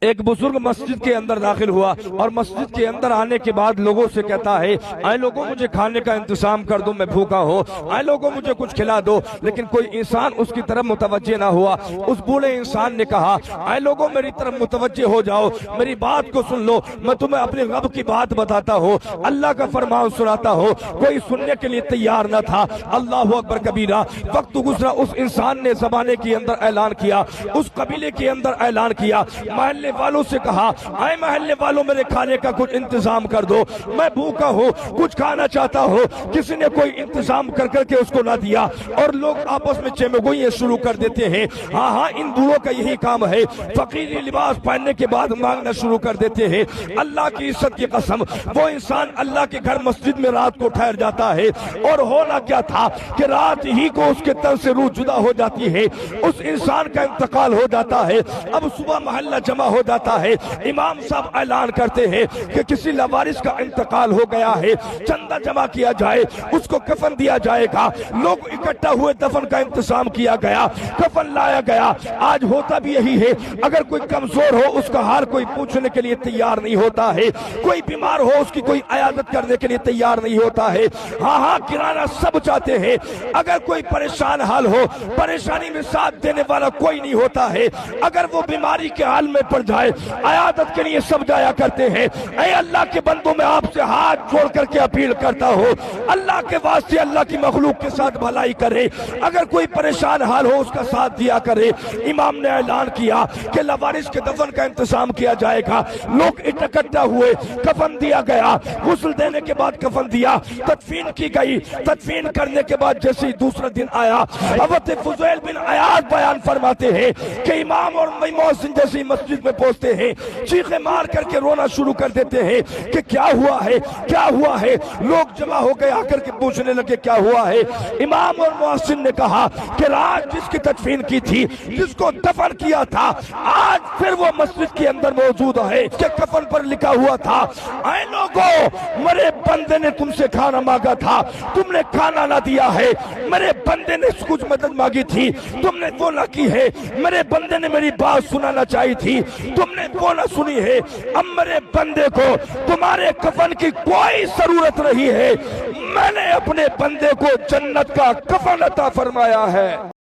ایک بزرگ مسجد کے اندر داخل ہوا اور مسجد کے اندر آنے کے بعد لوگوں سے کہتا ہے اے لوگوں مجھے کھانے کا انتظام کر دو، میں بھوکا ہوں، اے لوگوں مجھے کچھ کھلا دو، لیکن کوئی انسان اس کی طرف متوجہ نہ ہوا۔ اس بوڑھے انسان نے کہا اے لوگوں میری طرف متوجہ ہو جاؤ، میری بات کو سن لو، میں تمہیں اپنے رب کی بات بتاتا ہوں، اللہ کا فرمان سناتا ہوں۔ کوئی سننے کے لیے تیار نہ تھا۔ اللہ اکبر کبیرہ۔ وقت گزرا، اس انسان نے زمانے کے اندر اعلان کیا، اس قبیلے کے اندر اعلان کیا، محلے والوں سے کہا اے محلے والوں میرے کھانے کا کچھ انتظام کر دو، میں بھوکا ہوں، کچھ کھانا چاہتا ہوں۔ کسی نے کوئی انتظام کر کے اس کو نہ دیا، اور لوگ آپس میں چیمگوئیاں شروع کر دیتے ہیں۔ ہاں ان بوڑھوں کا یہی کام ہے، فقیری لباس پہننے کے بعد مانگنا شروع کر دیتے ہیں۔ اللہ کی عزت کی قسم، وہ انسان اللہ کے گھر مسجد میں رات کو ٹھہر جاتا ہے، اور ہونا کیا تھا کہ رات ہی کو اس کے تن سے روح جدا ہو جاتی ہے، اس انسان کا انتقال ہو جاتا ہے۔ اب صبح محلہ جمع ہو جاتا ہے، امام صاحب اعلان کرتے ہیں کہ کسی لاوارث کا انتقال ہو گیا ہے، چندہ جمع کیا جائے، اس کو کفن دیا جائے گا۔ لوگ اکٹھا ہوئے، دفن کا انتظام کیا گیا، کفن لایا گیا۔ آج ہوتا بھی یہی ہے، اگر کوئی کمزور ہو اس کا حال کوئی پوچھنے کے لیے تیار نہیں ہوتا ہے، کوئی بیمار ہو اس کی کوئی عیادت کرنے کے لیے تیار نہیں ہوتا ہے۔ ہاں کرانہ سب چاہتے ہیں، اگر کوئی پریشان حال ہو، پریشانی میں ساتھ دینے والا کوئی نہیں ہوتا ہے۔ اگر وہ بیماری کے حال میں پڑ جائے، عیادت کے لیے سب جایا کرتے ہیں۔ اے اللہ کے بندوں، میں آپ سے ہاتھ جوڑ کر کے اپیل کرتا ہوں، اللہ کے واسطے اللہ کی مخلوق کے ساتھ بھلائی کرے، اگر کوئی پریشان حال ہو اس کا ساتھ دیا کرے۔ امام نے اعلان کیا کہ لاوارث کے دفن کا انتظام کیا جائے گا۔ لوگ اکٹھا ہوئے، کفن دیا گیا، غسل دینے کے بعد کفن دیا، تدفین کی گئی۔ تدفین کرنے کے بعد جیسے ہی دوسرا دن آیا، حضرت فضیل بن عیاض بیان فرماتے ہیں کہ امام اور مؤذن جیسے مسجد میں پہنچتے ہیں، چیخیں مار کر کے رونا شروع کر دیتے ہیں کہ کیا ہوا ہے، کیا ہوا ہے۔ لوگ جمع ہو گئے، آ کر کے پوچھنے لگے کیا ہوا ہے۔ امام اور مؤذن نے کہا کہ رات جس کی تدفین کی تھی، جس کو دفن کیا تھا، آج پھر وہ مسجد کے اندر موجود ہے۔ اس کے کفن پر لکھا ہوا تھا اے لوگو، میرے بندے نے تم سے کھانا مانگا تھا، تم نے کھانا نہ دیا ہے۔ میرے بندے نے کچھ مدد مانگی تھی، تم نے وہ نہ کی ہے۔ میرے بندے نے میری بات سنانا چاہی تھی، تم نے وہ نہ سنی ہے۔ اب میرے بندے کو تمہارے کفن کی کوئی ضرورت نہیں ہے، میں نے اپنے بندے کو جنت کا کفن عطا فرمایا ہے۔